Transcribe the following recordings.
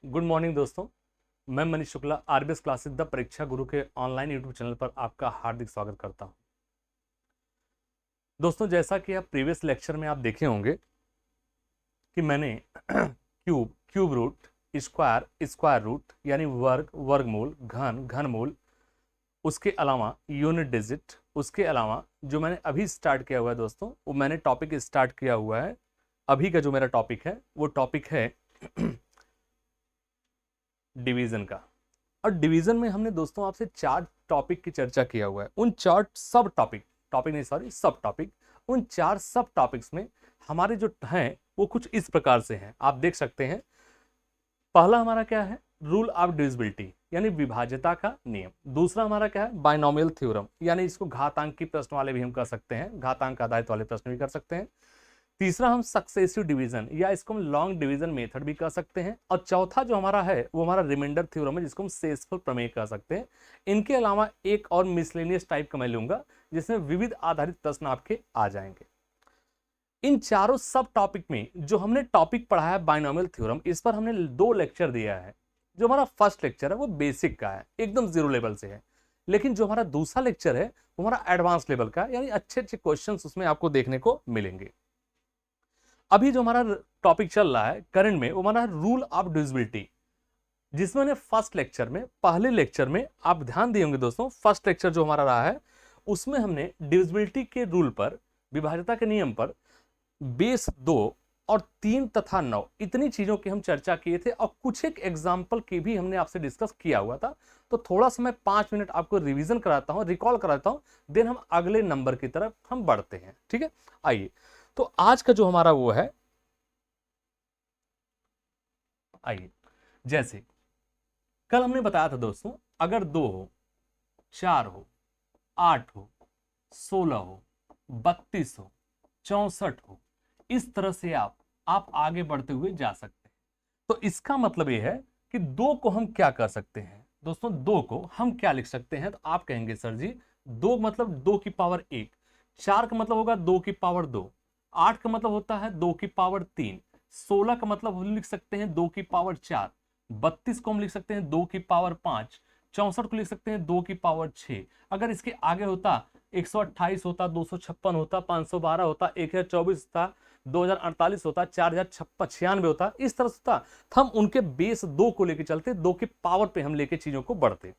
Good morning दोस्तों। मैं Manish Shukla RBS classes the परीक्षा गुरु के ऑनलाइन यूट्यूब चैनल पर आपका हार्दिक स्वागत करता हूं। दोस्तों, जैसा कि आप प्रीवियस लेक्चर में आप देखे होंगे कि मैंने क्यूब रूट, स्क्वायर रूट यानी वर्गमूल, घनमूल, उसके अलावा यूनिट डिजिट, उसके अलावा जो मैंने अभी स्टार्ट किया हुआ है दोस्तों, वो मैंने टॉपिक स्टार्ट किया हुआ है। अभी का जो मेरा टॉपिक है वो टॉपिक है डिवीजन का। और डिवीजन में हमने दोस्तों आपसे 4 टॉपिक की चर्चा किया हुआ है। उन 4 सब टॉपिक उन 4 सब टॉपिक्स में हमारे जो हैं वो कुछ इस प्रकार से हैं, आप देख सकते हैं। पहला हमारा क्या है? रूल ऑफ डिविजिबिलिटी यानी विभाज्यता का नियम। दूसरा हमारा क्या है? बाइनोमियल थ्योरम यानी इसको घातांक की प्रश्न वाले भी हम कर सकते हैं, घातांक आधारित वाले प्रश्न भी कर सकते हैं। तीसरा हम सक्सेसिव डिवीजन या इसको हम लॉन्ग डिवीजन मेथड भी कर सकते हैं। और चौथा जो हमारा है वो हमारा रिमाइंडर थ्योरम है, जिसको हम शेषफल प्रमेय कर सकते हैं। इनके अलावा एक और मिसलेनियस टाइप का मैं लूंगा जिसमें विविध आधारित प्रश्न आपके आ जाएंगे। इन चारों सब टॉपिक में जो हमने टॉपिक पढ़ा है बाइनोमियल थ्योरम, इस पर हमने 2 लेक्चर दिया है। जो हमारा फर्स्ट लेक्चर है वो बेसिक का है, एकदम जीरो लेवल से है। लेकिन जो हमारा दूसरा लेक्चर है वो हमारा एडवांस लेवल का है, यानी अच्छे अच्छे क्वेश्चन उसमें आपको देखने को मिलेंगे। अभी जो हमारा टॉपिक चल रहा है करंट में वो हमारा रूल ऑफ डिविजिबिलिटी, जिसमें मैंने फर्स्ट लेक्चर में, पहले लेक्चर में आप ध्यान दिए होंगे दोस्तों, फर्स्ट लेक्चर जो हमारा रहा है उसमें हमने डिविजिबिलिटी के रूल पर, विभाज्यता के नियम पर बेस 2 और 3 तथा 9 इतनी चीजों की हम चर्चा किए थे और कुछ एक एग्जाम्पल की भी हमने आपसे डिस्कस किया हुआ था। तो थोड़ा सा मैं 5 मिनट आपको रिवीजन कराता हूं, रिकॉल कराता हूं, देन हम अगले नंबर की तरफ हम बढ़ते हैं। ठीक है, आइए। तो आज का जो हमारा वो है, आइए, जैसे कल हमने बताया था दोस्तों, अगर 2 हो, 4 हो, 8 हो, 16 हो, 32 हो, 64 हो, इस तरह से आप आगे बढ़ते हुए जा सकते हैं। तो इसका मतलब यह है कि 2 को हम क्या कर सकते हैं दोस्तों, 2 को हम क्या लिख सकते हैं? तो आप कहेंगे सर जी 2 मतलब 2 की पावर 1, 4 का मतलब होगा 2 की पावर 2, 8 का मतलब होता है 2 की पावर 3, 16 का मतलब हम लिख सकते हैं 2 की पावर 4, 32 को हम लिख सकते हैं 2 की पावर 5, 64 को लिख सकते हैं 2 की पावर 6। अगर इसके आगे होता 128 होता, 256 होता, 512 होता, 1024 होता, 2048 होता, 4096 होता, इस तरह से होता, तो हम उनके बेस 2 को लेके चलते, 2 के पावर पे हम लेके चीजों को बढ़ते।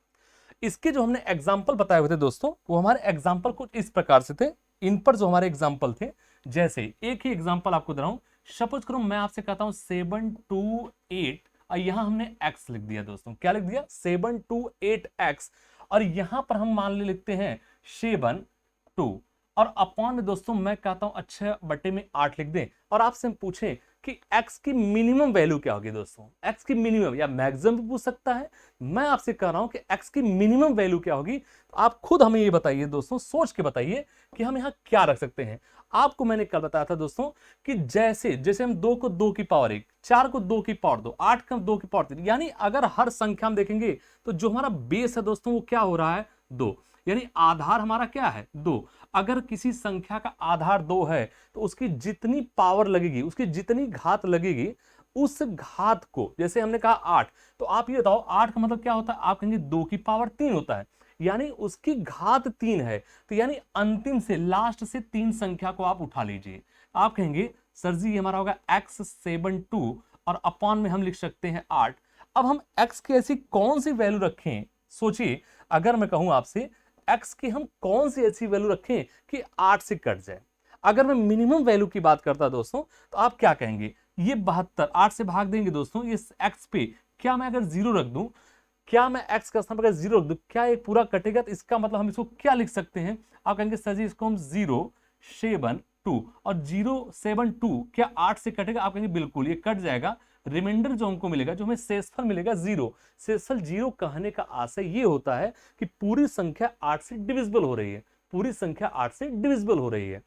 इसके जो हमने एग्जाम्पल बताए हुए थे दोस्तों, वो हमारे एग्जाम्पल कुछ इस प्रकार से थे। इन पर जो हमारे एग्जाम्पल थे, जैसे एक ही एग्जाम्पल आपको दे रहा हूं। सपोज करो मैं आपसे कहता हूं 728 और यहां हमने x लिख दिया दोस्तों। क्या लिख दिया? 728x। और यहां पर हम मान ले लिखते हैं 7 2 और अपॉन में दोस्तों मैं कहता हूं अच्छा बटे में 8 लिख दें। और आपसे हम पूछें कि x की मिनिमम वैल्यू क्या होगी दोस्तों, x की मिनिमम या मैक्सिमम भी पूछ सकता है। मैं आपसे कह रहा हूं कि x की मिनिमम वैल्यू क्या होगी, तो आप खुद हमें ये बताइए दोस्तों, सोच के बताइए कि हम यहां क्या रख सकते हैं। आपको मैंने कल बताया था दोस्तों कि जैसे जैसे हम 2 को 2 की पावर 1, 4 को 2 की पावर 2, 8 को 2 की पावर 3, यानी अगर हर संख्या हम देखेंगे तो जो हमारा बेस है दोस्तों वो क्या हो रहा है? 2, यानी आधार हमारा क्या है? 2। अगर किसी संख्या का आधार 2 है तो उसकी जितनी पावर लगेगी, उसकी जितनी घात लगेगी, उस घात को, जैसे हमने कहा 8, तो आप ये बताओ 8 का मतलब क्या होता है? आप कहेंगे 2 की पावर 3 होता है, यानी उसकी घात 3 है। तो यानी अंतिम से, लास्ट से 3 संख्या को आप उठा लीजिए। आप कहेंगे सर जी ये हमारा होगा x72 और अपॉन में हम लिख सकते हैं 8। अब हम x की ऐसी कौन सी वैल्यू रखें? सोचिए, अगर मैं कहूं आपसे x की हम कौन सी ऐसी वैल्यू रखें कि 8 से कट जाए। अगर मैं मिनिमम वैल्यू की बात करता दोस्तों, तो आप क्या कहेंगे? ये 72 8 से भाग देंगे दोस्तों, ये x पे क्या मैं अगर 0 रख दूं, क्या मैं x का स्थान पर 0 रख दूं, क्या ये पूरा कटेगा? तो इसका मतलब हम इसको क्या लिख सकते हैं? आप कहेंगे सर जी इसको हम 072 और 072 क्या 8 से कटेगा? आप कहेंगे बिल्कुल ये कट जाएगा। रिमाइंडर जो हमको मिलेगा, जो हमें शेषफल मिलेगा 0। शेषफल 0 कहने का आशय ये होता है कि पूरी संख्या 8 से डिविजिबल हो रही है, पूरी संख्या 8 से डिविजिबल हो रही है।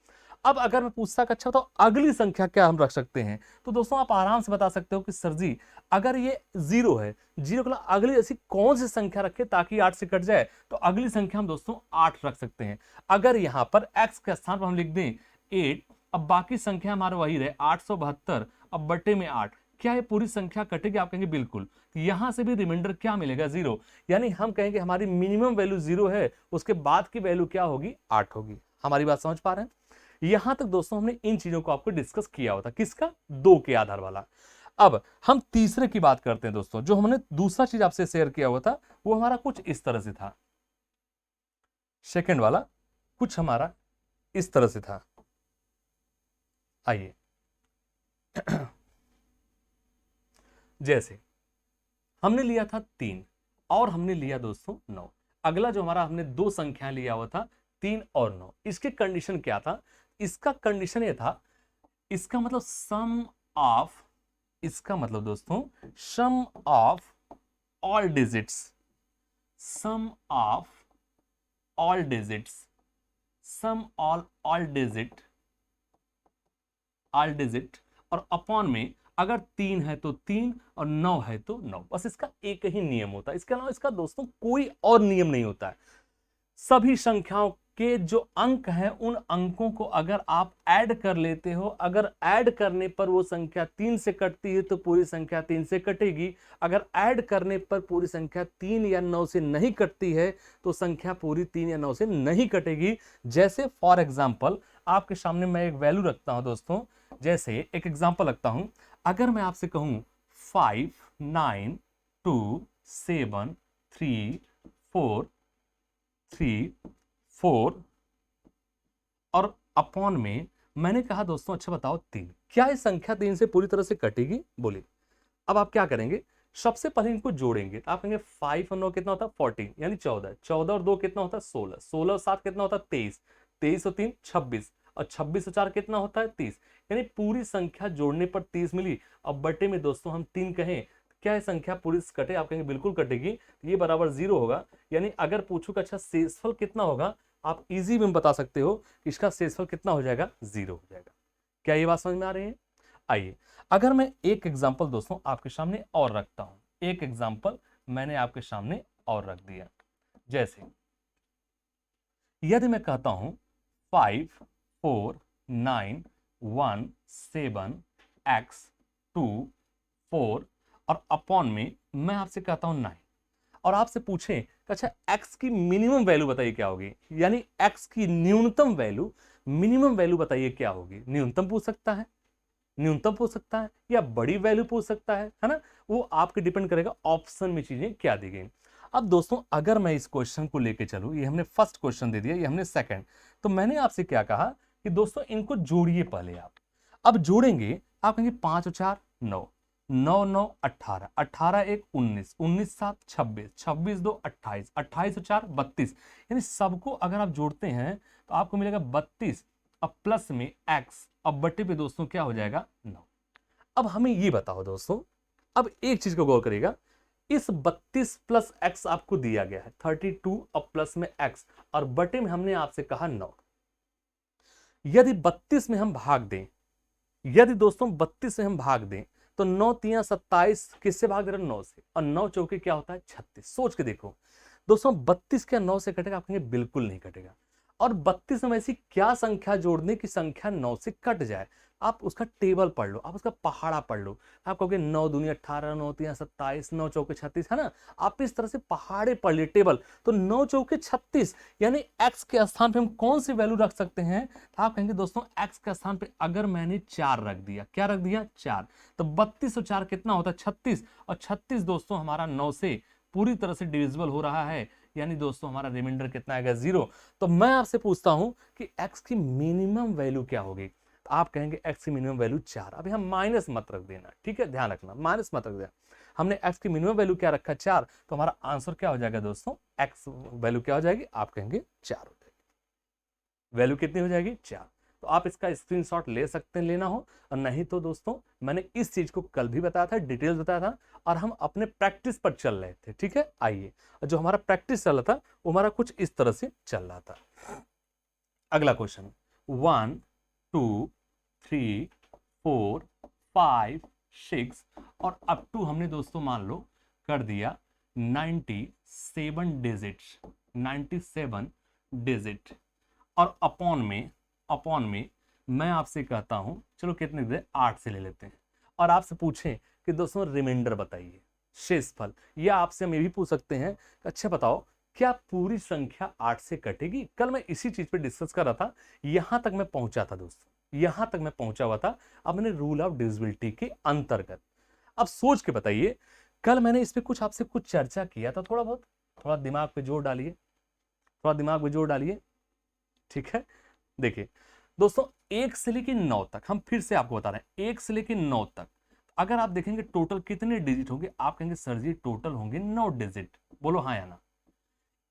अब अगर मैं पूछता कि अच्छा तो अगली संख्या क्या हम रख सकते हैं, तो दोस्तों आप आराम से बता सकते हो कि सर जी अगर ये 0 है, 0 के अलावा अगली ऐसी कौन सी संख्या रखें ताकि 8 से कट जाए, तो अगली संख्या हम दोस्तों 8 रख सकते हैं। अगर यहां पर x के स्थान पर हम लिख दें 8, अब बाकी संख्या हमारा वही रहे 872, अब बटे में 8, क्या ये पूरी संख्या कटेगी? आप कहेंगे बिल्कुल। यहां से भी रिमाइंडर क्या मिलेगा? 0। यानी हम कहेंगे हमारी मिनिमम वैल्यू 0 है, उसके बाद की वैल्यू क्या होगी? 8 होगी। हमारी बात समझ पा रहे हैं? यहां तक दोस्तों हमने इन चीजों को आपको डिस्कस किया होता। किसका? 2 के आधार वाला। अब हम तीसरे की बात करते हैं दोस्तों। जो हमने दूसरा चीज आपसे शेयर किया हुआ था वो हमारा कुछ इस तरह से था। सेकंड वाला कुछ हमारा इस तरह से था। आइए जैसे हमने लिया था 3 और हमने लिया दोस्तों 9। अगला जो हमारा हमने 2 संख्या लिया हुआ था 3 और 9। इसके कंडीशन क्या था? इसका कंडीशन ये था, इसका मतलब सम ऑफ, इसका मतलब दोस्तों sum of all digits, sum of all digits, sum all digit, all digit और अपॉन में अगर 3 है तो 3 और 9 है तो 9। बस इसका एक ही नियम होता है, इसके अलावा इसका दोस्तों कोई और नियम नहीं होता है। सभी संख्याओं के जो अंक हैं उन अंकों को अगर आप ऐड कर लेते हो, अगर ऐड करने पर वो संख्या 3 से कटती है तो पूरी संख्या 3 से कटेगी। अगर ऐड करने पर पूरी संख्या 3 या 9 से नहीं कटती है तो संख्या पूरी 3 या 9 से नहीं कटेगी। जैसे फॉर एग्जाम्पल आपके सामने मैं एक वैल्यू रखता हूं दोस्तों, जैसे एक एग्जाम्पल रखता हूं। अगर मैं आपसे कहूं 5 9 2 7 3 4 3 4 और अपॉन में मैंने कहा दोस्तों अच्छा बताओ 3, क्या ये संख्या 3 से पूरी तरह से कटेगी? बोलिए। अब आप क्या करेंगे? सबसे पहले इनको जोड़ेंगे। आप कहेंगे 5 और 9 कितना होता है? 14 यानी 14। 14 और 2 कितना होता है? 16। 16 और 7 कितना होता है? 23। 23 और 3 26 और 26 और 4 कितना होता है? 30। यानी पूरी संख्या जोड़ने पर 30 मिली। अब बटे में दोस्तों हम 3 कहें, क्या ये संख्या पूरी कटे? आप कहेंगे बिल्कुल कटेगी। ये बराबर 0 होगा। यानी अगर पूछूं कि अच्छा शेषफल कितना होगा, आप इजी में बता सकते हो कि इसका शेषफल कितना हो जाएगा? 0 हो जाएगा। क्या ये बात समझ में आ रही है? आइए अगर मैं एक एग्जांपल दोस्तों आपके सामने और रखता हूं, एक एग्जांपल मैंने आपके सामने और रख दिया। जैसे यदि मैं कहता हूं 5 4 9 1 7 x 2 4 और अपॉन में मैं आपसे कहता हूं 9 और आपसे पूछें अच्छा x की मिनिमम वैल्यू बताइए क्या होगी, यानी x की न्यूनतम वैल्यू, मिनिमम वैल्यू बताइए क्या होगी। न्यूनतम पूछ सकता है, न्यूनतम पूछ सकता है या बड़ी वैल्यू पूछ सकता है ना, वो आपके डिपेंड करेगा ऑप्शन में चीजें क्या दी गई। अब दोस्तों अगर मैं इस क्वेश्चन को लेके चलूं, ये हमने फर्स्ट क्वेश्चन दे दिया, ये हमने सेकंड, तो मैंने आपसे क्या कहा कि दोस्तों इनको जोड़िए पहले आप। अब जोड़ेंगे, आप कहेंगे 5 और 4 9, 9 9 18, 18 1 19, 19 7 26, 26 2 28, 28 और 4 32। यानी सबको अगर आप जोड़ते हैं तो आपको मिलेगा 32 अब प्लस में x, अब बटे पे दोस्तों क्या हो जाएगा? 9। अब हमें ये बताओ दोस्तों, अब एक चीज को गौर करिएगा, इस 32 प्लस x आपको दिया गया है 32 और प्लस में x और बटे में हमने आपसे कहा 9। यदि 32 में हम भाग दें, यदि दोस्तों 32 में हम भाग दें तो 9 3 27, किससे भाग दे रहे? 9 से, और 9 चौके क्या होता है? 36। सोच के देखो दोस्तों 32 क्या 9 से कटेगा? आप कहेंगे बिल्कुल नहीं कटेगा। और 32 में ऐसी क्या संख्या जोड़ने की संख्या 9 से कट जाए? आप उसका टेबल पढ़ लो, आप उसका पहाड़ा पढ़ लो। आप कहोगे 9 दूनी 18, 9 3 27, 9 चौके 36, है ना। आप इस तरह से पहाड़े पढ़ लिए टेबल, तो 9 चौके 36 यानी x के स्थान पे हम कौन सी वैल्यू रख सकते हैं? तो आप कहेंगे दोस्तों x के स्थान पे अगर मैंने 4 रख दिया, क्या रख दिया? 4, तो 32 और 4 कितना होता है? 36, और 36 दोस्तों हमारा 9 से पूरी तरह से डिविजिबल हो रहा है, यानी दोस्तों हमारा रिमाइंडर कितना आएगा? 0। तो मैं आपसे पूछता हूं कि x की मिनिमम वैल्यू क्या होगी? तो आप कहेंगे x की मिनिमम वैल्यू 4। अभी हम माइनस मत रख देना, ठीक है, ध्यान रखना, माइनस मत रख देना। हमने x की मिनिमम वैल्यू क्या रखा? 4। तो हमारा आंसर क्या हो जाएगा दोस्तों? x वैल्यू क्या हो जाएगी? आप कहेंगे 4 हो जाएगी। वैल्यू कितनी हो जाएगी? 4। तो आप इसका स्क्रीनशॉट ले सकते हैं, लेना हो, और नहीं तो दोस्तों मैंने इस चीज को कल भी बताया था, डिटेल्स बताया था, और हम अपने प्रैक्टिस पर चल रहे थे, ठीक है। आइए, जो हमारा प्रैक्टिस चल रहा था वो हमारा कुछ इस तरह से चल रहा था। अगला क्वेश्चन 1 2 3 4 5 6 और अप टू हमने दोस्तों मान लो कर दिया 97 डिजिट्स, 97 डिजिट, और अपॉन में मैं आपसे कहता हूं चलो कितने दे? 8 से ले लेते हैं, और आपसे पूछें कि दोस्तों रिमाइंडर बताइए, शेषफल। या आपसे हम ये भी पूछ सकते हैं कि अच्छा बताओ क्या पूरी संख्या 8 से कटेगी। कल मैं इसी चीज पे डिस्कस कर रहा था, यहां तक मैं पहुंचा था दोस्तों, यहां तक मैं पहुंचा हुआ था अपने रूल ऑफ डिविजिबिलिटी के अंतर्गत। अब सोच के बताइए, कल मैंने इस पे कुछ आपसे कुछ चर्चा किया था, थोड़ा बहुत, थोड़ा दिमाग पे जोर डालिए, थोड़ा दिमाग पे जोर डालिए, ठीक है। देखिए दोस्तों, 1 से लेकर 9 तक, हम फिर से आपको बता रहे हैं 1 से लेकर 9 तक अगर आप देखेंगे टोटल कितने डिजिट होंगे, आप कहेंगे सर जी टोटल होंगे 9 डिजिट। बोलो हाँ या ना।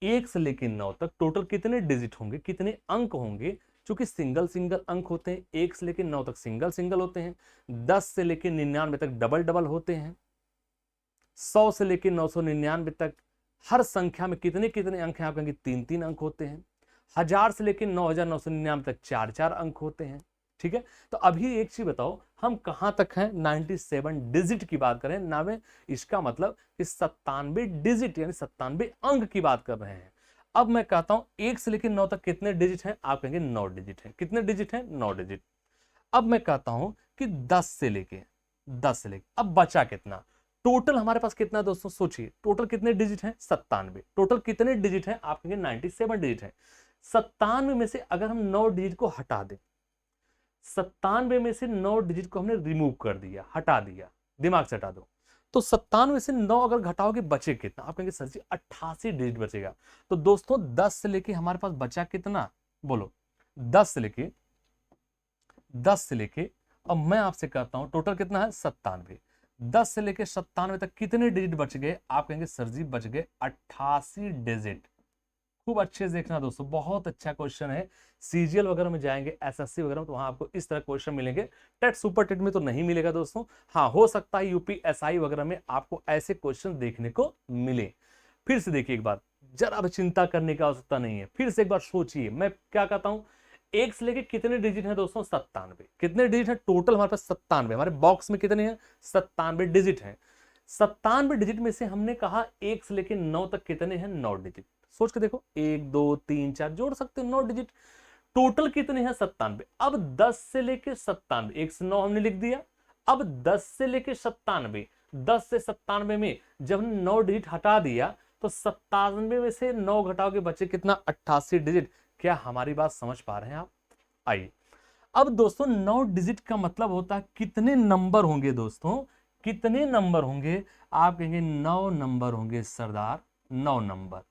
1 से लेकर 9 तक टोटल कितने डिजिट होंगे, कितने अंक होंगे, क्योंकि सिंगल सिंगल अंक होते हैं। 1 से लेकर 9 तक सिंगल सिंगल होते हैं, 10 से लेकर 99 तक डबल डबल होते हैं, 100 से लेकर 999 तक हर संख्या में कितने कितने अंक हैं, आप कहेंगे 3 अंक होते हैं। 1000 से लेकर 9999 तक 4 अंक होते हैं, ठीक है। तो अभी एक चीज बताओ, हम कहां तक हैं, 97 डिजिट की बात करें ना, में इसका मतलब कि 97 डिजिट यानी 97 अंक की बात कर रहे हैं। अब मैं कहता हूं 1 से लेकर 9 तक कितने डिजिट हैं, आप कहेंगे 9 डिजिट हैं। कितने डिजिट हैं, 9 डिजिट। अब मैं कहता हूं कि 10 से लेके अब बचा कितना, टोटल हमारे पास कितना है दोस्तों, सोचिए टोटल कितने डिजिट हैं, 97। टोटल कितने डिजिट हैं, आप कहेंगे 97 डिजिट हैं। 97 में से अगर हम 9 डिजिट को हटा दें, 97 में से 9 डिजिट को हमने रिमूव कर दिया, हटा दिया, दिमाग से हटा दो, तो 97 में से 9 अगर घटाओगे बचे कितना, आप कहेंगे सर जी 88 डिजिट बचेगा। तो दोस्तों 10 से लेके हमारे पास बचा कितना, बोलो 10 से लेके अब मैं आपसे कहता हूं टोटल कितना है, 97। 10 से लेके 97 तक कितने डिजिट बच गए, आप कहेंगे सर जी बच गए 88 डिजिट। खूब अच्छे से देखना दोस्तों, बहुत अच्छा क्वेश्चन है। सीजीएल वगैरह में जाएंगे, एसएससी वगैरह में, तो वहां आपको इस तरह क्वेश्चन मिलेंगे। टेट सुपर टेट में तो नहीं मिलेगा दोस्तों, हाँ हो सकता है यूपीएसआई वगैरह में आपको ऐसे क्वेश्चन देखने को मिले। फिर से देखिए एक बार, जरा भी चिंता करने की आवश्यकता नहीं है, फिर से एक बार सोचिए मैं क्या कहता हूं। 1 से लेके कितने डिजिट है दोस्तों, 97। कितने डिजिट है टोटल हमारे पास, 97। हमारे बॉक्स में कितने हैं, 97 डिजिट हैं। 97 डिजिट में से हमने कहा 1 से लेके 9 तक कितने हैं, 9 डिजिट। सोच के देखो, 1 2 3 4 जोड़ सकते हो 9 डिजिट। टोटल कितने हैं, 97। अब 10 से लेके 97, 1 से 9 हमने लिख दिया। अब 10 से लेके 97, 10 से 97 में जब हमने 9 डिजिट हटा दिया तो 97 में से 9 घटाओगे बचे कितना, 88 डिजिट। क्या हमारी बात समझ पा रहे हैं आप। आइए अब दोस्तों 9 डिजिट का मतलब होता है कितने नंबर होंगे दोस्तों, कितने नंबर होंगे, आप कहेंगे 9 नंबर होंगे सरदार, 9 नंबर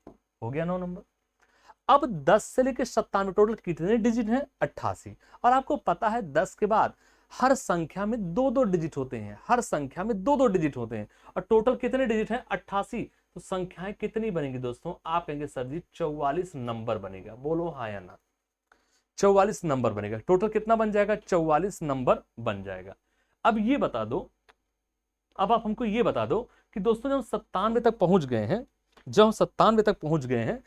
हो गया, 9 नंबर। अब 10 से लेकर 97 टोटल कितने डिजिट हैं, 88। और आपको पता है 10 के बाद हर संख्या में 2-2 डिजिट होते हैं, हर संख्या में 2-2 डिजिट होते हैं, और टोटल कितने डिजिट हैं, 88। तो संख्याएं कितनी बनेगी दोस्तों, आप कहेंगे सर जी 44 नंबर बनेगा। बोलो हाँ या ना, 44 नंबर बनेगा। टोटल कितना बन जाएगा, 44 नंबर बन जाएगा। अब ये बता दो, अब आप हमको ये बता दो कि दोस्तों जब 97 तक पहुंच गए हैं, जब 97 तक पहुंच गए हैं,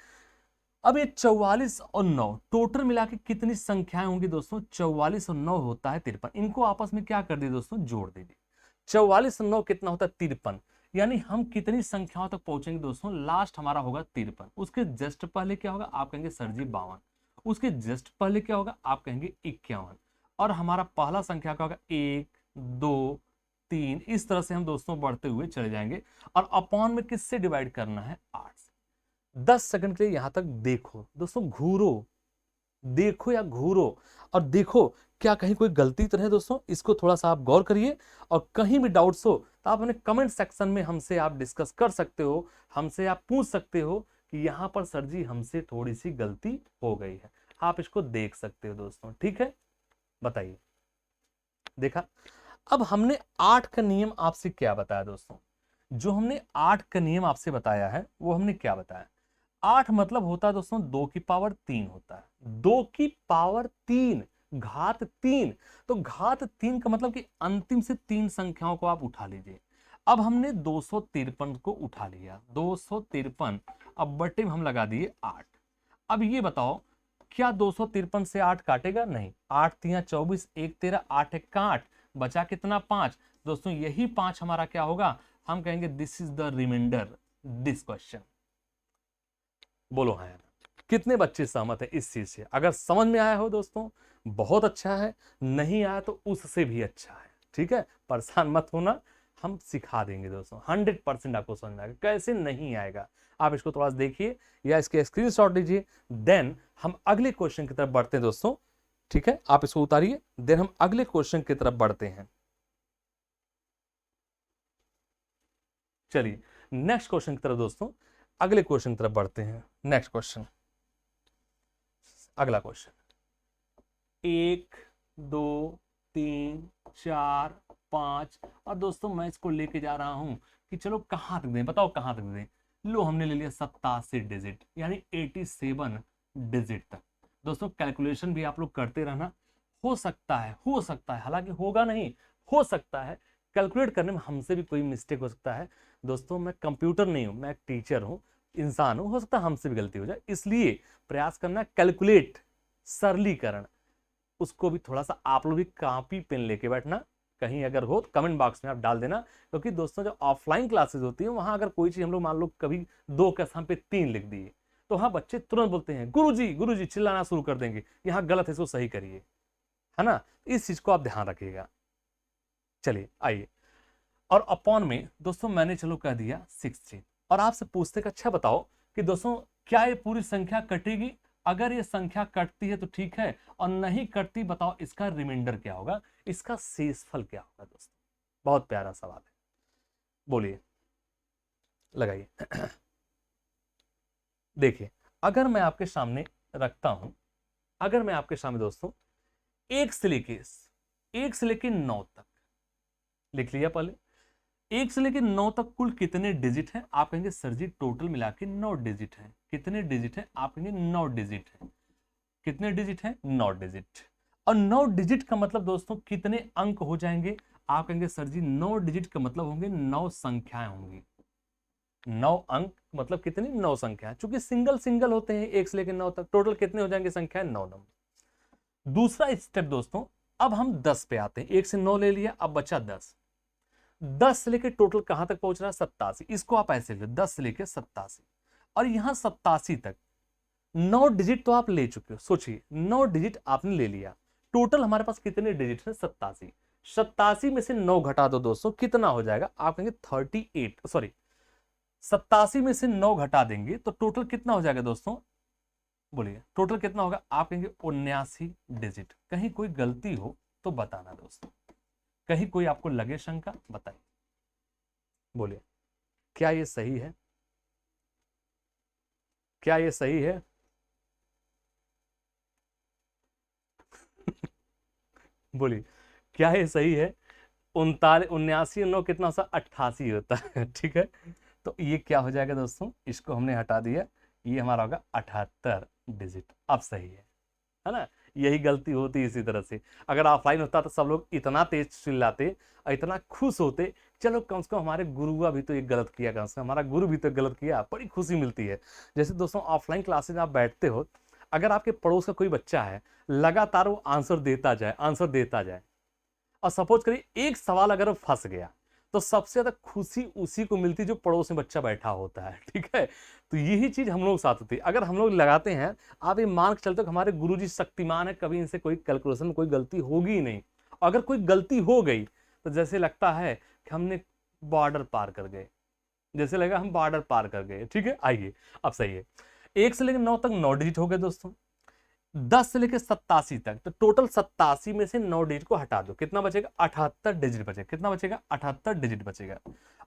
अब ये 44 और 9 टोटल मिला के कितनी संख्याएं होंगी दोस्तों, 44 और 9 होता है 53। इनको आपस में क्या कर दिए दोस्तों, जोड़ दीजिए। 44 और 9 कितना होता है, 53। यानी हम कितनी संख्याओं तक पहुंचेंगे दोस्तों, लास्ट हमारा होगा 53। उसके जस्ट पहले क्या होगा, आप कहेंगे सर जी 52। उसके जस्ट पहले क्या होगा, आप कहेंगे 51। और हमारा पहला संख्या क्या होगा, 1 2 3। इस तरह से हम दोस्तों बढ़ते हुए चले जाएंगे। और अपॉन में किससे डिवाइड करना है, 8 से। 10 सेकंड के लिए यहां तक देखो दोस्तों, घूरो, देखो या घूरो और देखो क्या कहीं कोई गलती तो नहीं दोस्तों। इसको थोड़ा सा आप गौर करिए, और कहीं भी डाउट्स हो तो आप अपने कमेंट सेक्शन में हमसे आप डिस्कस कर सकते हो, हमसे आप पूछ सकते हो कि यहां पर सर जी हमसे थोड़ी सी गलती हो गई है। आप इसको देख सकते हो दोस्तों, ठीक है। बताइए, देखा। अब हमने 8 का नियम आपसे क्या बताया दोस्तों, जो हमने 8 का नियम आपसे बताया है वो हमने क्या बताया। 8 मतलब होता है दोस्तों 2 की पावर 3 होता है, 2 की पावर 3, घात 3। तो घात 3 का मतलब कि अंतिम से 3 संख्याओं को आप उठा लीजिए। अब हमने 253 को उठा लिया, 253। अब बटे में हम लगा दिए 8। अब ये बताओ क्या 253 से 8 काटेगा, नहीं। 8 3 24, 1 13, 8 1 8, बचा कितना, 5। दोस्तों यही 5 हमारा क्या होगा, हम कहेंगे this is the remainder this question. बोलो हाँ यार, कितने बच्चे सहमत है इस चीज से। अगर समझ में आया हो दोस्तों बहुत अच्छा है, नहीं आया तो उससे भी अच्छा है, ठीक है। परेशान मत होना, हम सिखा देंगे दोस्तों, 100% आपको समझ में आएगा। कैसे नहीं आएगा आप इसको थोड़ा सा देखिए या इसके स्क्रीनशॉट लीजिए, देन हम अगले क्वेश्चन की तरफ बढ़ते हैं दोस्तों। ठीक है, आप इसको उतारिए, देन हम अगले क्वेश्चन की तरफ बढ़ते हैं। चलिए नेक्स्ट क्वेश्चन की तरफ दोस्तों, अगले क्वेश्चन की तरफ बढ़ते हैं। नेक्स्ट क्वेश्चन, अगला क्वेश्चन, 1 2 3 4 5, और दोस्तों मैं इसको लेके जा रहा हूं कि चलो कहां तक दें, बताओ कहां तक दें। लो हमने ले लिया 87 डिजिट यानी 87 डिजिट तक। दोस्तों कैलकुलेशन भी आप लोग करते रहना, हो सकता है, हालांकि होगा नहीं, हो सकता है कैलकुलेट करने में हमसे भी कोई मिस्टेक हो सकता है। दोस्तों मैं कंप्यूटर नहीं हूं, मैं एक टीचर हूं, इंसान हूं, हो सकता है हमसे भी गलती हो जाए, इसलिए प्रयास करना कैलकुलेट, सरलीकरण, उसको भी थोड़ा सा आप लोग भी कॉपी पेन लेके बैठना। कहीं अगर हो तो कमेंट बॉक्स में आप डाल देना, क्योंकि दोस्तों जो ऑफलाइन क्लासेस होती है वहां अगर कोई चीज हम लोग मान लो कभी 2 के स्थान पे 3 लिख दिए तो हाँ बच्चे तुरंत बोलते हैं गुरुजी चिल्लाना शुरू कर देंगे, यहाँ गलत है इसको सही करिए, है ना। इस चीज को आप ध्यान रखिएगा। चलिए आइए, और अपॉन में दोस्तों मैंने चलो कह दिया 16, और आपसे पूछते कि अच्छा बताओ कि दोस्तों क्या ये पूरी संख्या कटेगी, अगर ये संख्या कटती है तो ठीक है, और नहीं कटती बताओ इसका रिमाइंडर क्या होगा, इसका शेषफल क्या होगा। दोस्तों बहुत प्यारा सवाल है, बोलिए, लगाइए। देखिए अगर मैं आपके सामने रखता हूं, अगर मैं आपके सामने दोस्तों 1 से लेके 9 तक लिख लिया, पहले 1 से लेके 9 तक कुल कितने डिजिट हैं, आप कहेंगे सर जी टोटल मिला के 9 डिजिट हैं। कितने डिजिट हैं, आप कहेंगे 9 डिजिट हैं। कितने डिजिट हैं, 9 डिजिट। और 9 डिजिट का मतलब दोस्तों कितने अंक हो जाएंगे, आप कहेंगे सर जी 9 डिजिट का मतलब होंगे 9 संख्याएं होंगी। 9 अंक मतलब कितनी, 9 संख्याएं, चूंकि सिंगल सिंगल होते हैं 1 से लेकर 9 तक, टोटल कितने हो जाएंगे संख्याएं, 9 नंबर। दूसरा स्टेप दोस्तों, अब हम 10 पे आते हैं, 1 से 9 ले लिया, अब बचा 10। 10 से लेके टोटल कहां तक पहुंच रहा है, 87। इसको आप ऐसे ले, 10 से लेके 87, और यहां 87 तक 9 डिजिट तो आप ले चुके हो। सोचिए 9 डिजिट आपने ले लिया, टोटल हमारे पास कितने डिजिट हैं, 87। 87 में से 9 घटा दो दोस्तों, कितना हो जाएगा, आप कहेंगे 38, सॉरी 87 में से 9 घटा देंगे तो टोटल कितना हो जाएगा दोस्तों, बोलिए टोटल कितना होगा, आप कहेंगे 79 डिजिट। कहीं कोई गलती हो तो बताना दोस्तों, कहीं कोई आपको लगे शंका, बताइए, बोलिए क्या ये सही है, क्या ये सही है। बोलिए क्या ये सही है। 39 79 9 कितना सा 88 होता है। ठीक है, तो ये क्या हो जाएगा दोस्तों, इसको हमने हटा दिया, ये हमारा होगा 78 डिजिट। अब सही है ना। यही गलती होती है इसी तरह से, अगर ऑफलाइन होता तो सब लोग इतना तेज चिल्लाते और इतना खुश होते, चलो कम से कम हमारे गुरु भी तो ये गलत किया, कम से कम हमारा गुरु भी तो गलत किया, बड़ी खुशी मिलती है। जैसे दोस्तों ऑफलाइन क्लासेस में आप बैठते हो, अगर आपके पड़ोस का कोई बच्चा है लगातार वो आंसर देता जाए, और सपोज करिए एक सवाल अगर वो फंस गया तो सबसे ज्यादा खुशी उसी को मिलती जो पड़ोस में बच्चा बैठा होता है। ठीक है, तो यही चीज हम लोग साथ होती है, अगर हम लोग लगाते हैं, आप ये मान के चलते हो हमारे गुरुजी शक्तिमान है, कभी इनसे कोई कैलकुलेशन में कोई गलती होगी ही नहीं। अगर कोई गलती हो गई तो जैसे लगता है कि हमने बॉर्डर पार कर गए, जैसे लगा हम बॉर्डर पार कर गए। ठीक है, आइए अब सही है, 1 से लेकर 9 तक 9 डिजिट हो गए दोस्तों। 10 से लेकर 87 तक, तो टोटल 87 में से 9 डिजिट को हटा दो, कितना बचेगा, 78 डिजिट बचेगा। कितना बचेगा, 78 डिजिट बचेगा।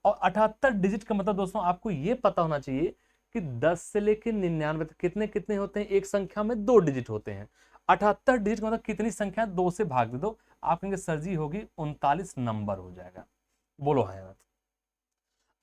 और 78 डिजिट का मतलब दोस्तों आपको यह पता होना चाहिए कि 10 से लेकर 99 तक कितने कितने होते हैं, एक संख्या में 2 डिजिट होते हैं। 78 डिजिट का मतलब कितनी संख्या, 2 से भाग दे दो, आप कहेंगे सर जी होगी 39 नंबर हो जाएगा। बोलो हाँ।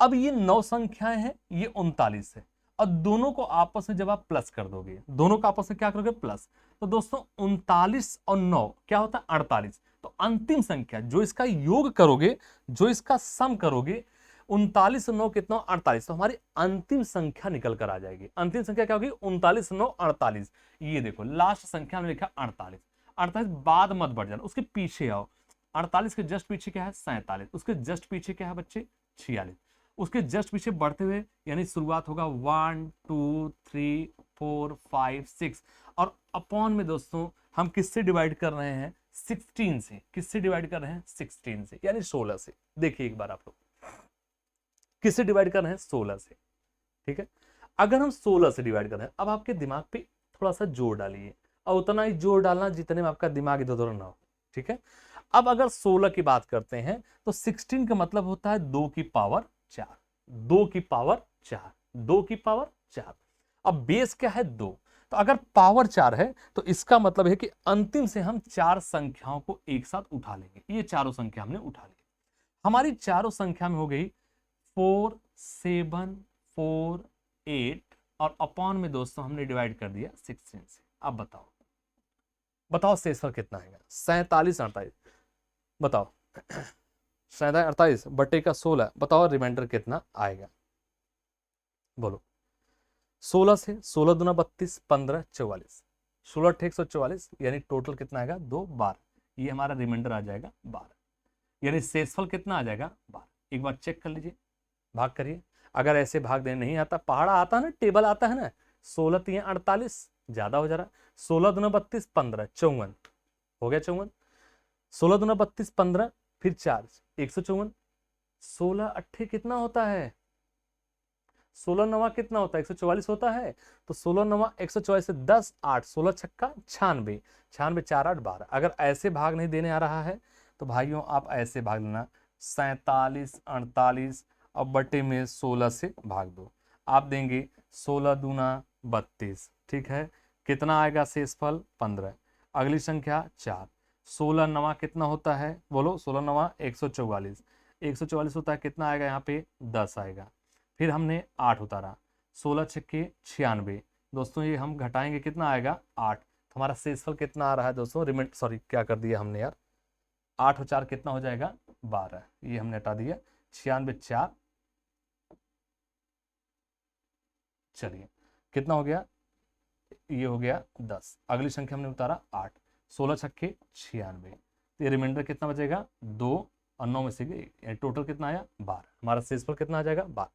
अब ये 9 संख्याएं हैं, ये 39 है, और दोनों को आपस में जब आप प्लस कर दोगे, दोनों को आपस में क्या करोगे, प्लस, तो दोस्तों 39 और 9 क्या होता है, 48। तो अंतिम संख्या जो इसका योग करोगे, जो इसका सम करोगे, 39 और 9 कितना, 48, तो हमारी अंतिम संख्या निकल कर आ जाएगी। अंतिम संख्या क्या होगी, 39 9 48। ये देखो लास्ट संख्या में लिखा 48। 48 बाद मत बढ़ जाना, उसके पीछे आओ। 48 के जस्ट पीछे क्या है, 47। उसके जस्ट पीछे क्या है बच्चे, 46। उसके जस्ट पीछे बढ़ते हुए यानी शुरुआत होगा 1 2 3 4 5 6, और अपॉन में दोस्तों हम किससे डिवाइड कर रहे हैं, 16 से। किससे डिवाइड कर रहे हैं, 16 से, यानी 16 से। देखिए एक बार आप लोग, किससे डिवाइड कर रहे हैं? 16 से। ठीक है, अगर हम 16 से डिवाइड कर रहे हैं, अब आपके दिमाग पे थोड़ा सा जोर डालिए और उतना ही जोर डालना जितने में आपका दिमाग इधर उधर ना हो। ठीक है, अब अगर 16 की बात करते हैं तो 16 का मतलब होता है 2 की पावर 4, 2 की पावर 4, 2 की पावर 4। अब बेस क्या है? 2। तो अगर पावर 4 है तो इसका मतलब है कि अंतिम से हम 4 संख्याओं को एक साथ उठा लेंगे। ये चारों संख्या हमने उठा ली, हमारी चारों संख्या में हो गई 4, 7, 4, 8 और अपॉन में दोस्तों हमने डिवाइड कर दिया 16 से। अब बताओ बताओ शेषफल कितना आएगा? 47, 48। बताओ 47, 48 बटे का 16, बताओ रिमाइंडर कितना आएगा? बोलो। 16 से 16 दूना 32, 15, 44, 16 अट्ठे 144, यानी टोटल कितना आएगा? 2, 12। ये हमारा रिमाइंडर आ जाएगा 12, यानी शेषफल कितना आ जाएगा? 12। एक बार चेक कर लीजिए, भाग करिए। अगर ऐसे भाग देने नहीं आता, पहाड़ा आता है ना, टेबल आता है ना, 16 3 48, ज्यादा हो जा रहा। 16 दूना 32, 15, 54 हो गया 54। 16 दूना 32, 15 फिर 4, 154। 16 अट्ठे कितना होता है? 16 नवा कितना होता है? 144 होता है। तो 16 नवा 144 से 10, 8, 16 छक्का 96, 96 4 8 12। अगर ऐसे भाग नहीं देने आ रहा है तो भाइयों आप ऐसे भाग लेना, 47 48 और बटे में 16 से भाग दो, आप देंगे 16 दूना 32। ठीक है, कितना आएगा शेषफल? 15। अगली संख्या 4, 16 नवा कितना होता है? बोलो। 16 नवा 144, 144 होता है, कितना आएगा यहाँ पे? 10 आएगा। फिर हमने 8 उतारा, 16 छक्के 96। दोस्तों ये हम घटाएंगे, कितना आएगा? 8। तो हमारा शेषफल कितना आ रहा है दोस्तों? रिमाइंडर, सॉरी क्या कर दिया हमने यार, 8 और 4 कितना हो जाएगा? 12। ये हमने हटा दिया, 96 4, चलिए कितना हो गया? ये हो गया 10। अगली संख्या हमने उतारा 8, 16 छक्के 96। ये रिमाइंडर कितना बचेगा? 2 और 9 में से गई, टोटल कितना आया? 12। हमारा शेषफल कितना आ जाएगा? 12।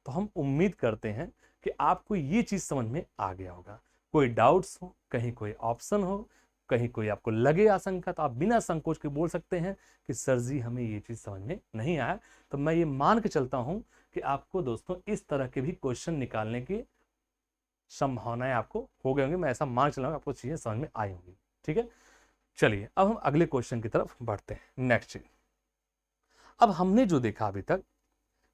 तो हम उम्मीद करते हैं कि आपको ये चीज समझ में आ गया होगा। कोई डाउट्स हो, कहीं कोई ऑप्शन हो, कहीं कोई आपको लगे आशंका, तो आप बिना संकोच के बोल सकते हैं कि सर जी हमें ये चीज समझ में नहीं आया। तो मैं ये मान के चलता हूं कि आपको दोस्तों इस तरह के भी क्वेश्चन निकालने की संभावनाएं आपको हो गई होंगी। मैं ऐसा मान चला आपको चीजें समझ में आई होंगी। ठीक है, चलिए अब हम अगले क्वेश्चन की तरफ बढ़ते हैं। नेक्स्ट, अब हमने जो देखा अभी तक,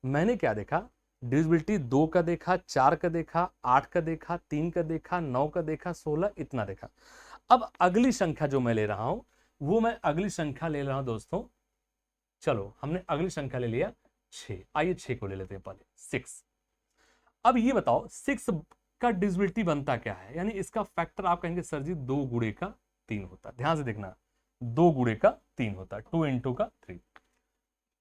मैंने क्या देखा? डिविजिबिलिटी 2 का देखा, 4 का देखा, 8 का देखा, 3 का देखा, 9 का देखा, 16, इतना देखा। अब अगली संख्या जो मैं ले रहा हूं, वो मैं अगली संख्या ले रहा हूं दोस्तों। चलो हमने अगली संख्या ले लिया 6, आइए 6 को ले लेते हैं पहले, 6। अब ये बताओ 6 का डिविजिबिलिटी बनता क्या है? यानी इसका फैक्टर आप कहेंगे सर जी 2 गुणे का 3 होता है। ध्यान से देखना, 2 गुणे का 3 होता है, 2 इंटू का 3।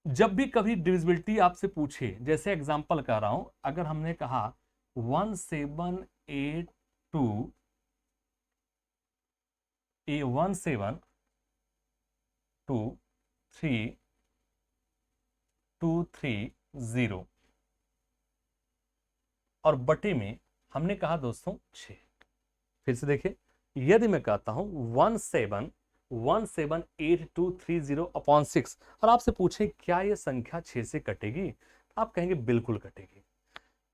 जब भी कभी डिविजिबिलिटी आपसे पूछे, जैसे एग्जांपल कर रहा हूं, अगर हमने कहा 1782 1723230 और बटे में हमने कहा दोस्तों 6। फिर से देखिए, यदि मैं कहता हूं 1717230 अपॉन 6 और आपसे पूछे क्या यह संख्या 6 से कटेगी, आप कहेंगे बिल्कुल कटेगी।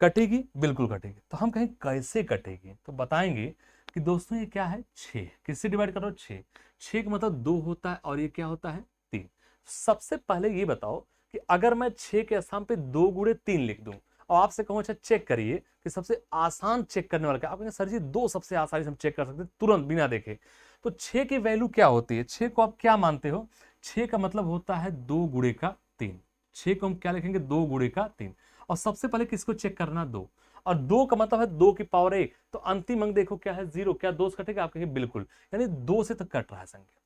कटेगी, बिल्कुल कटेगी। तो हम कहें कैसे कटेगी? तो बताएंगे कि दोस्तों ये क्या है? 6। किससे डिवाइड करो? 6। 6 का मतलब 2 होता है और ये क्या होता है? 3। सबसे पहले ये बताओ कि अगर मैं 6 के स्थान पे 2 गुणे 3 लिख दूं और आपसे कहूं अच्छा चेक करिए कि सबसे आसान चेक करने वाला क्या? आप कहेंगे सर जी 2 सबसे आसानी से हम चेक कर सकते हैं तुरंत बिना देखे। तो 6 की वैल्यू क्या होती है? 6 को आप क्या मानते हो? 6 का मतलब होता है 2 गुणे का 3। 6 को हम क्या लिखेंगे? 2 गुणे का 3। और सबसे पहले किसको चेक करना? 2। और 2 का मतलब है 2 की पावर 1। तो अंतिम अंक देखो क्या है? 0। क्या 2 से कटेगा? आप कहेंगे बिल्कुल, यानी 2 से तक कट रहा है संख्या।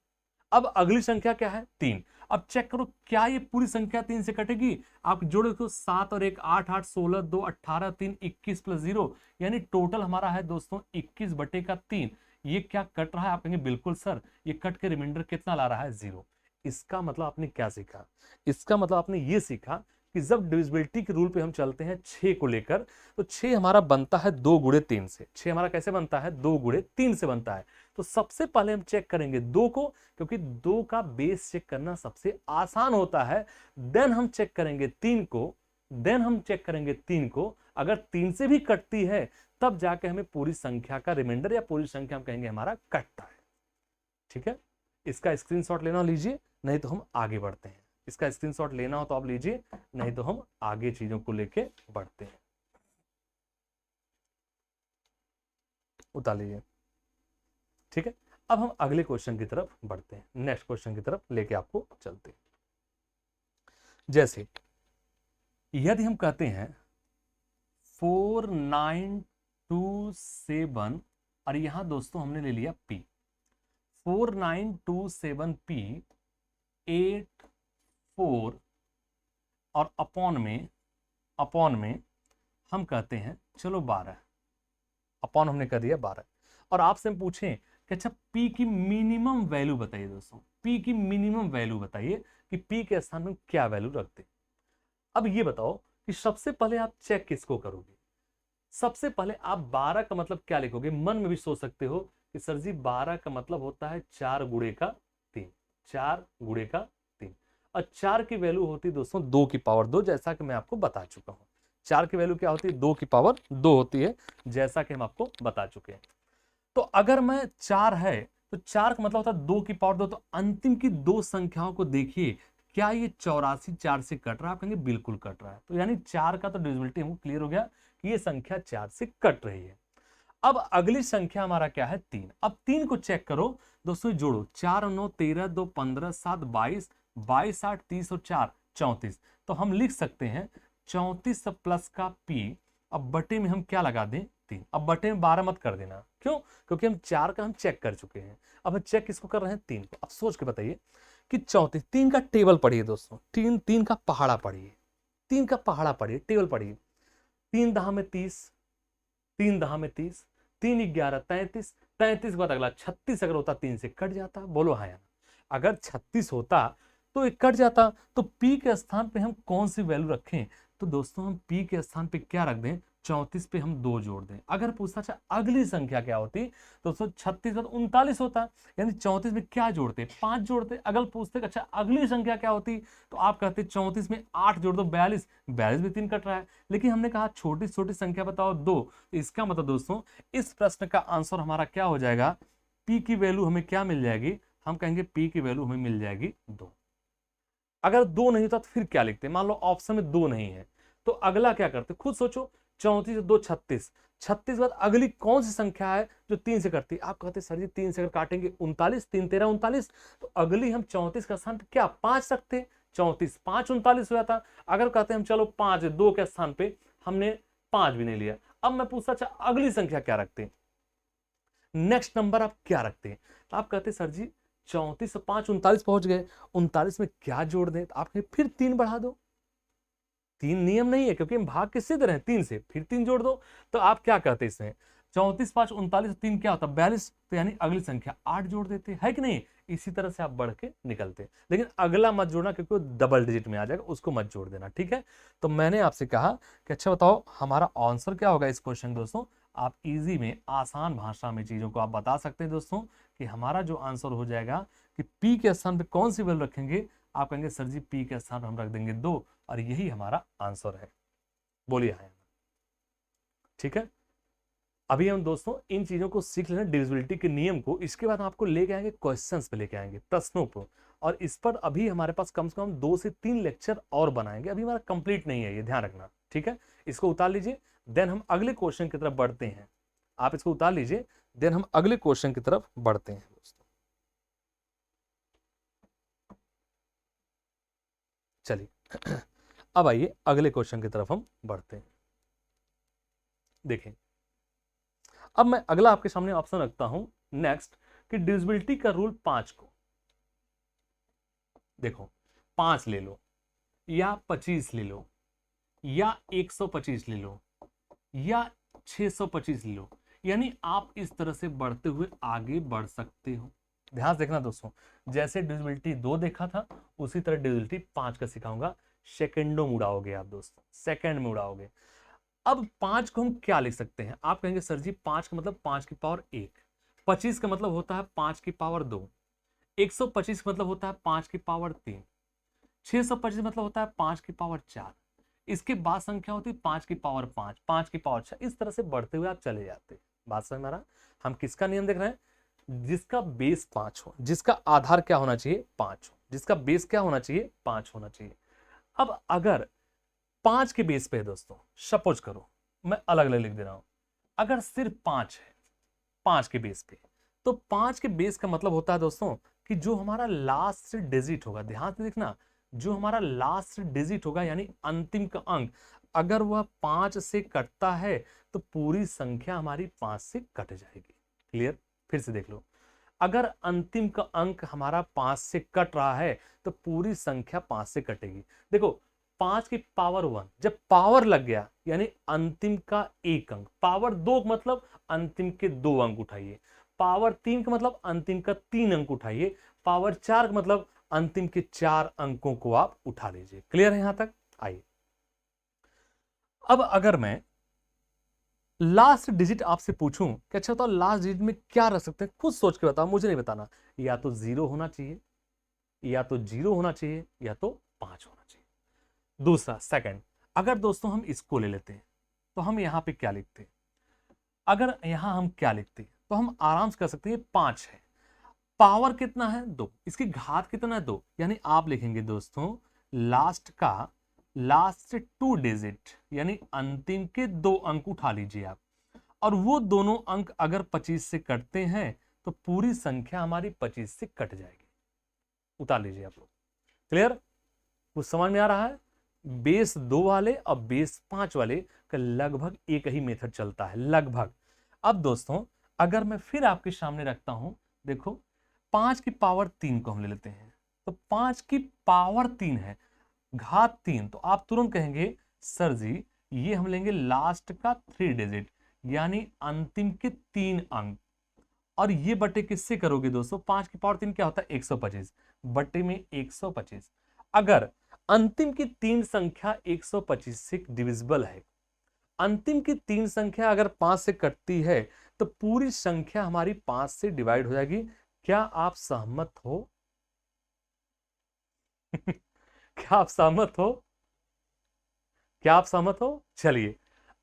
अब अगली संख्या क्या है? 3। अब चेक करो क्या ये पूरी संख्या 3 से कटेगी? आप जोड़ो तो 7 और 1 8, 8 16 2 18 3 21 प्लस 0, यानी टोटल हमारा है दोस्तों 21 बटे का 3। ये क्या कट रहा है? आप कहेंगे बिल्कुल सर, ये कट के रिमाइंडर कितना ला रहा है? 0। इसका मतलब आपने क्या सीखा? इसका मतलब आपने ये सीखा कि जब डिविजिबिलिटी के रूल पे हम चलते हैं 6 को लेकर, तो 6 हमारा बनता है 2 गुणे 3 से। 6 हमारा कैसे बनता है? 2 गुणे 3 से बनता है। तो सबसे पहले हम चेक करेंगे 2 को, क्योंकि 2 का बेस चेक करना सबसे आसान होता है। देन हम चेक करेंगे 3 को, देन हम चेक करेंगे 3 को, अगर 3 से भी कटती है तब जाके हमें पूरी संख्या का रिमाइंडर या पूरी संख्या हम कहेंगे हमारा कटता है। ठीक है, इसका स्क्रीनशॉट लेना लीजिए, नहीं तो हम आगे बढ़ते हैं। इसका स्क्रीनशॉट लेना हो तो आप लीजिए, नहीं तो हम आगे चीजों को लेके बढ़ते हैं। उतार लीजिए। ठीक है, अब हम अगले क्वेश्चन की तरफ बढ़ते हैं, नेक्स्ट क्वेश्चन की तरफ लेके आपको चलते हैं। जैसे यदि हम कहते हैं 4927 और यहां दोस्तों हमने ले लिया P, 4927P 84 और अपॉन में हम कहते हैं चलो 12, अपॉन हमने कर दिया 12। और आपसे हम पूछें कि अच्छा P की मिनिमम वैल्यू बताइए दोस्तों, P की मिनिमम वैल्यू बताइए कि P के स्थान में क्या वैल्यू रखते। अब ये बताओ कि सबसे पहले आप चेक किसको करोगे। सबसे पहले आप 12 का मतलब क्या लिखोगे, मन में भी सोच सकते हो कि सर जी 12 का मतलब होता है 4 गुणे का 3, 4 गुणे का 3, और 4 की वैल्यू होती है दोस्तों 2 की पावर 2, जैसा कि मैं आपको बता चुका हूं। 4 की वैल्यू क्या होती है, 2 की पावर 2 होती है, जैसा कि हम आपको बता चुके हैं। तो अगर मैं 4 है तो 4 का मतलब होता है 2 की पावर 2, तो अंतिम की दो संख्याओं को देखिए, क्या ये 84 4 से कट रहा है, आप कहेंगे बिल्कुल कट रहा है। तो यानी 4 का तो डिविजिबिलिटी हमको क्लियर हो गया कि ये संख्या 4 से कट रही है। अब अगली संख्या हमारा क्या है, 3। अब 3 को चेक करो दोस्तों, जोड़ो, 4 9 13 2 15 7 22 22 8 30 और 4 34। तो हम लिख सकते हैं 34 प्लस का P, अब बटे में हम क्या लगा दें, 3। अब बटे में 12 मत कर देना, क्यों, क्योंकि हम 4 का हम चेक कर चुके हैं। अब हम चेक किसको कर रहे हैं, 3 को। अब सोच के बताइए कि 34, 3 का टेबल पढ़िए दोस्तों, 3 का पहाड़ा पढ़िए, 3 का पहाड़ा पढ़िए, टेबल पढ़िए। 3 दहा में 30, 3 दहा में 30, 3 11 33, 33 के बाद अगला 36 अगर होता 3 से कट जाता, बोलो हाँ या ना। अगर 36 होता तो एक कट जाता, तो P के स्थान पे हम कौन सी वैल्यू रखें, तो दोस्तों हम P के स्थान पे क्या रख दें, 34 पे हम 2 जोड़ दें। अगर पूछता अच्छा अगली संख्या क्या होती, दोस्तों 36 का 39 होता, यानी 34 में क्या जोड़ते, 5 जोड़ते। अगर पूछते अच्छा अगली संख्या क्या होती, तो आप कहते 34 में 8 जोड़ दो, 42, 42 में 3 कट रहा है। लेकिन हमने कहा छोटी छोटी संख्या बताओ 2, तो इसका मतलब दोस्तों इस प्रश्न का आंसर हमारा क्या हो जाएगा, P की वैल्यू हमें क्या मिल जाएगी, हम कहेंगे P की वैल्यू हमें मिल जाएगी 2। अगर 2 नहीं होता तो फिर क्या लिखते, मान लो ऑप्शन में 2 नहीं है, तो अगला क्या करते, खुद सोचो। 34 2 36, 36 बाद अगली कौन सी संख्या है जो 3 से कटती, आप कहते सर जी 3 से अगर काटेंगे 39, 3 13 39, तो अगली हम 34 का स्थान क्या 5 रखते, 34 5 39 हो जाता। अगर कहते हैं हम चलो 5 2 के स्थान पे हमने 5 भी नहीं लिया। अब मैं पूछता अच्छा अगली संख्या क्या रखते, नेक्स्ट नंबर आप क्या रखते हैं, तो आप कहते सर जी 34 से 5 39 पहुंच गए, 39 में क्या जोड़ दें, तो आप फिर 3 बढ़ा दो। 3 नियम नहीं है, क्योंकि हम भाग किससे दे रहे हैं, 3 से, फिर 3 जोड़ दो। तो आप क्या कहते हैं इसमें, 34 5 39 3 क्या होता है 42, तो यानी अगली संख्या 8 जोड़ देते है कि नहीं। इसी तरह से आप बढ़ के निकलते, लेकिन अगला मत जोड़ना क्योंकि वो डबल डिजिट में आ जाएगा, उसको मत जोड़ देना, ठीक है। तो मैंने आपसे कहा कि अच्छा बताओ हमारा आंसर क्या होगा इस क्वेश्चन दोस्तों। आप इजी में, आसान भाषा में चीजों को आप बता सकते हैं दोस्तों कि हमारा जो आंसर हो जाएगा कि P के स्थान पे कौन सी वैल्यू रखेंगे, आप कहेंगे सर जी P के स्थान पर हम रख देंगे 2, और यही हमारा आंसर है। बोलिए हाँ, ठीक है। अभी हम दोस्तों इन चीजों को सीख लेना, डिविजिबिलिटी के नियम को। इसके बाद हम आपको लेके आएंगे क्वेश्चंस पे, लेके आएंगे प्रश्नों पर, और इस पर अभी हमारे पास कम से कम 2 से 3 लेक्चर और बनाएंगे, अभी हमारा कंप्लीट नहीं है, ये ध्यान रखना, ठीक है। इसको उतार लीजिए, देन हम अगले क्वेश्चन की तरफ बढ़ते हैं। आप इसको उतार लीजिए, देन हम अगले क्वेश्चन की तरफ बढ़ते हैं दोस्तों। चलिए अब आइए अगले क्वेश्चन की तरफ हम बढ़ते हैं। देखें, अब मैं अगला आपके सामने ऑप्शन रखता हूं नेक्स्ट, कि डिविजिबिलिटी का रूल 5 को देखो, 5 ले लो या 25 ले लो या 125 ले लो या 625 ले लो, यानी आप इस तरह से बढ़ते हुए आगे बढ़ सकते हो। ध्यान देखना दोस्तों, जैसे डिविजिबिलिटी 2 देखा था उसी तरह डिविजिबिलिटी 5 का सिखाऊंगा। सेकेंडों में उड़ाओगे आप दोस्तों, सेकेंड में उड़ाओगे। अब 5 को हम क्या लिख सकते हैं, आप कहेंगे सर जी 5 का मतलब 5 की पावर 1, 25 का मतलब होता है 5 की पावर 2, 125 का मतलब होता है 5 की पावर 3, 625 मतलब होता है 5 की पावर 4, इसके बाद संख्या होती है 5 की पावर 5, 5 की पावर 6, इस तरह से बढ़ते हुए आप चले जाते हैं। बात समझ में आ रहा? हम किसका नियम देख रहे हैं? जिसका बेस 5 हो, जिसका आधार क्या होना चाहिए? 5 हो, जिसका बेस क्या होना चाहिए? 5 होना चाहिए। अब अगर 5 के बेस पे है दोस्तों, सपोज करो मैं अलग अलग लिख दे रहा हूं, अगर सिर्फ 5 है 5 के बेस पे, तो 5 के बेस का मतलब होता है दोस्तों कि जो हमारा लास्ट डिजिट होगा, ध्यान से देखना, जो हमारा लास्ट डिजिट होगा यानी अंतिम का अंक, अगर वह 5 से कटता है तो पूरी संख्या हमारी 5 से कट जाएगी। क्लियर? फिर से देख लो, अगर अंतिम का अंक हमारा 5 से कट रहा है तो पूरी संख्या 5 से कटेगी। देखो 5 की पावर 1, जब पावर लग गया यानी अंतिम का एक अंक, पावर 2 मतलब अंतिम के 2 अंक उठाइए, पावर 3 का मतलब अंतिम का 3 अंक उठाइए, पावर 4 का मतलब अंतिम के 4 अंकों को आप उठा लीजिए। क्लियर है यहां तक? आइए, अब अगर मैं लास्ट डिजिट आपसे पूछूं कि अच्छा बताओ लास्ट डिजिट में क्या रख सकते हैं, खुद सोच के बताओ, मुझे नहीं बताना। या तो 0 होना चाहिए, या तो 0 होना चाहिए, या तो 5 होना चाहिए। दूसरा सेकंड, अगर दोस्तों हम इसको ले लेते हैं तो हम यहां पे क्या लिखते हैं? अगर यहां हम क्या लिखते हैं तो हम आराम से कर सकते हैं 5 है, पावर कितना है? 2, इसकी घात कितना है? 2, यानी आप लिखेंगे दोस्तों लास्ट 2 डिजिट यानी अंतिम के 2 अंक उठा लीजिए आप, और वो दोनों अंक अगर 25 से कटते हैं तो पूरी संख्या हमारी 25 से कट जाएगी। उतार लीजिए आप लोग। क्लियर? कुछ समझ में आ रहा है? बेस 2 वाले और बेस 5 वाले का लगभग एक ही मेथड चलता है, लगभग। अब दोस्तों अगर मैं फिर आपके सामने रखता हूं, देखो 5 की पावर 3 को हम ले लेते हैं, तो 5 की पावर 3 है, घात 3, तो आप तुरंत कहेंगे सर जी ये हम लेंगे लास्ट का 3 डिजिट यानी अंतिम के 3 अंक, और ये बटे किससे करोगे दोस्तों? 5 की पावर 3 क्या होता है? 125, बटे में 125। अगर अंतिम की 3 संख्या 125 से डिविजिबल है, अंतिम की 3 संख्या अगर 5 से कटती है तो पूरी संख्या हमारी 5 से डिवाइड हो जाएगी। क्या आप सहमत हो? क्या आप सहमत हो? क्या आप सहमत हो? चलिए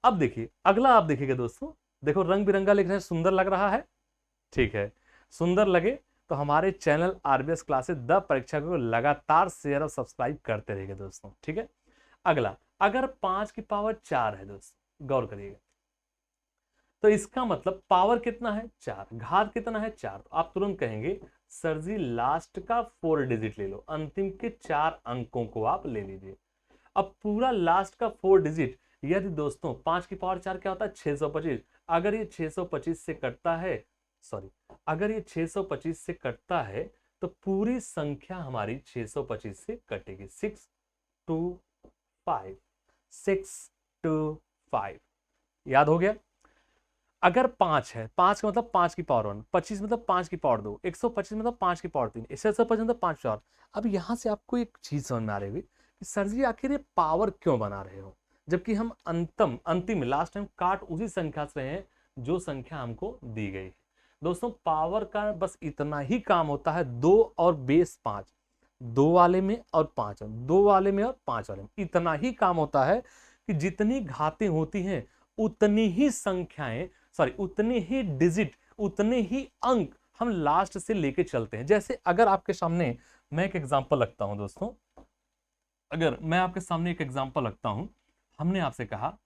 अब देखिए अगला, आप देखिएगा दोस्तों, देखो रंग बिरंगा लिख रहे हैं, सुंदर लग रहा है? ठीक है, सुंदर लगे तो हमारे चैनल आरबीएस क्लासेस द परीक्षा को लगातार शेयर और सब्सक्राइब करते रहिए दोस्तों। ठीक है, अगला, अगर 5 की पावर 4 है दोस्तों, गौर करिएगा, तो इसका मतलब पावर कितना है? 4, घात कितना है? 4, तो आप तुरंत कहेंगे सर जी लास्ट का 4 डिजिट ले लो, अंतिम के 4 अंकों को आप ले लीजिए। अब पूरा लास्ट का 4 डिजिट, यदि दोस्तों 5 की पावर 4 क्या होता है? 625, अगर ये 625 से कटता है, सॉरी, अगर ये 625 से कटता है तो पूरी संख्या हमारी 625 से कटेगी। 6 2 5, 6 2 5, याद हो गया? अगर 5 है, 5 का मतलब 5 की पावर 1, 25 मतलब 5 की पावर 2, 125 मतलब 5 की पावर 3, 625 मतलब 5 की पावर। अब यहां से आपको एक चीज समझ में आ रही होगी कि सर जी आखिर ये पावर क्यों बना रहे हो, जबकि हम अंतिम लास्ट टाइम काट उसी संख्या से हैं जो संख्या हमको दी गई है। दोस्तों पावर का बस इतना ही काम होता है, 2 और बेस 5, 2 वाले में और 5, 2 वाले में और 5 वाले में, इतना ही काम होता है कि जितनी घातें होती हैं उतनी ही संख्याएं, सॉरी उतने ही डिजिट, उतने ही अंक हम लास्ट से लेके चलते हैं। जैसे अगर आपके सामने मैं एक एग्जांपल रखता हूं दोस्तों, अगर मैं आपके सामने एक एग्जांपल रखता हूं, हमने आपसे कहा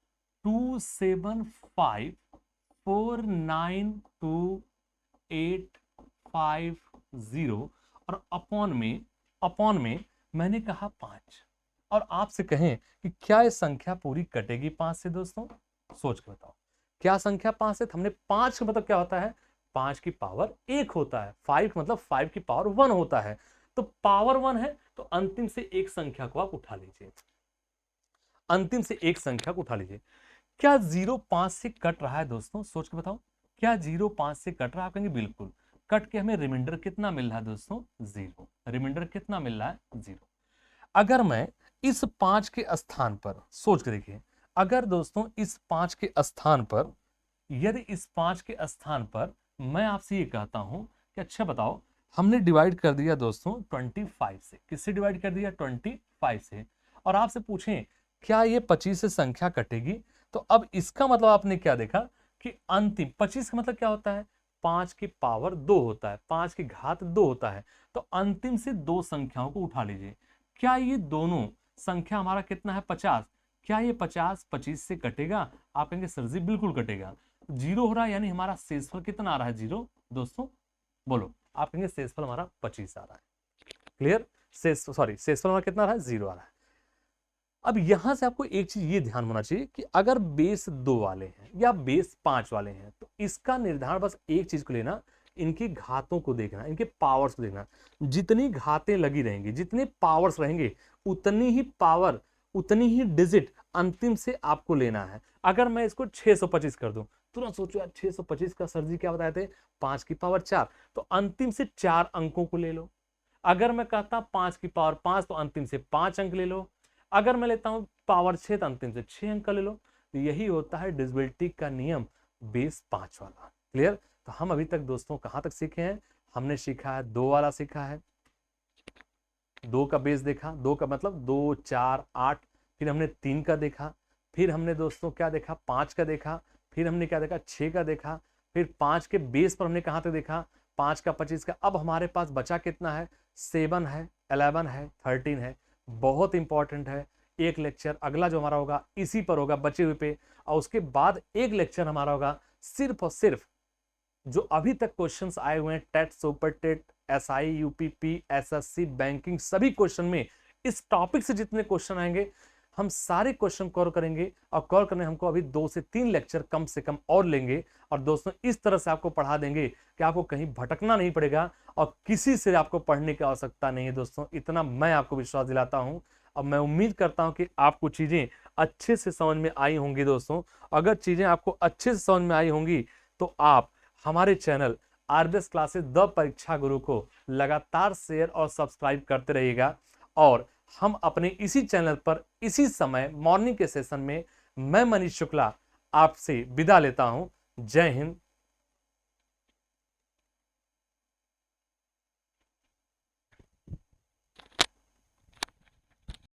275492850 और अपॉन में मैंने कहा 5, और आपसे कहें कि क्या ये संख्या पूरी कटेगी 5 से? दोस्तों सोच के बताओ, क्या संख्या 5 से? हमने 5 का मतलब क्या होता है? 5 की पावर 1 होता है, 5 मतलब 5 की पावर 1 होता है, तो पावर 1 है तो अंतिम से एक संख्या को आप उठा लीजिए, अंतिम से एक संख्या को उठा लीजिए। क्या 0 5 से कट रहा है दोस्तों? सोच के बताओ, क्या 0 5 से कट रहा है? आप कहेंगे बिल्कुल। कट के हमें रिमाइंडर कितना मिल रहा है दोस्तों? 0। रिमाइंडर कितना मिल रहा है? 0। अगर मैं इस 5 के स्थान पर, सोच के देखिए, अगर दोस्तों इस 5 के स्थान पर, यदि इस 5 के स्थान पर मैं आपसे ये कहता हूं कि अच्छा बताओ, हमने डिवाइड कर दिया दोस्तों 25 से, किससे डिवाइड कर दिया? 25 से, और आपसे पूछें क्या ये 25 से संख्या कटेगी? तो अब इसका मतलब आपने क्या देखा कि अंतिम 25 का मतलब क्या होता है, 5 की पावर 2 होता है, 5 की घात 2 होता है। तो अंतिम से दो संख्याओं को उठा लीजिए। क्या ये दोनों संख्या हमारा कितना है, 50? क्या ये 50 25 से कटेगा? आप कहेंगे सर जी बिल्कुल कटेगा। जीरो हो रहा है यानी हमारा शेषफल कितना आ रहा है, जीरो। दोस्तों बोलो, आप कहेंगे शेषफल हमारा 25 आ रहा है। क्लियर? शेषफल हमारा कितना आ रहा है, जीरो आ रहा है। अब यहां से आपको एक चीज ये ध्यान होना चाहिए कि अगर बेस 2 वाले हैं या बेस 5 वाले हैं तो इसका निर्धारण बस एक चीज को लेना, इनकी घातों को देखना, इनके पावर्स को देखना। जितनी घातें लगी रहेंगी, जितने पावर्स रहेंगे, उतनी ही पावर, उतनी ही डिजिट अंतिम से आपको लेना है। अगर मैं इसको 625 कर दूं, तुरंत सोचो यार 625 का सर जी क्या बताए थे, 5 की पावर 4, तो अंतिम से 4 अंकों को ले लो। अगर मैं कहता 5 की पावर 5 तो अंतिम से 5 अंक ले लो। अगर मैं लेता हूं पावर 6 तो अंतिम से 6 अंक ले लो। तो यही होता है डिविजिबिलिटी का नियम, बेस 5 वाला। क्लियर? तो हम अभी तक दोस्तों कहां तक सीखे हैं? हमने सीखा है 2 वाला सीखा है, 2 का बेस देखा, 2 का मतलब 2 4 8, फिर हमने 3 का देखा, फिर हमने दोस्तों क्या देखा, 5 का देखा, फिर हमने क्या देखा, 6 का देखा, फिर 5 के बेस पर हमने कहां तक देखा, 5 का 25 का। अब हमारे पास बचा कितना है, 7 है, 11 है, 13 है। बहुत इंपॉर्टेंट है। एक लेक्चर अगला जो हमारा होगा इसी पर होगा, बचे हुए पे। और उसके बाद एक लेक्चर हमारा होगा सिर्फ और सिर्फ जो अभी तक क्वेश्चंस आए हुए हैं, TET, super TET, SI, UPP, SSC, banking, सभी क्वेश्चन में इस टॉपिक से जितने क्वेश्चन आएंगे हम सारे क्वेश्चन कवर करेंगे। और कवर करने हमको अभी 2 से 3 लेक्चर कम से कम और लेंगे। और दोस्तों इस तरह से आपको पढ़ा देंगे कि आपको कहीं भटकना नहीं पड़ेगा और किसी से आपको पढ़ने की आवश्यकता नहीं है। दोस्तों इतना मैं आपको विश्वास दिलाता हूं और मैं उम्मीद करता हूं कि आपको चीजें अच्छे से समझ में आई होंगी। दोस्तों अगर चीजें आपको अच्छे से समझ में आई होंगी तो आप हमारे चैनल आरबीएस क्लासेस द परीक्षा गुरु को लगातार शेयर और सब्सक्राइब करते रहिएगा। और हम अपने इसी चैनल पर इसी समय मॉर्निंग के सेशन में मैं मनीष शुक्ला आपसे विदा लेता हूं। जय हिंद,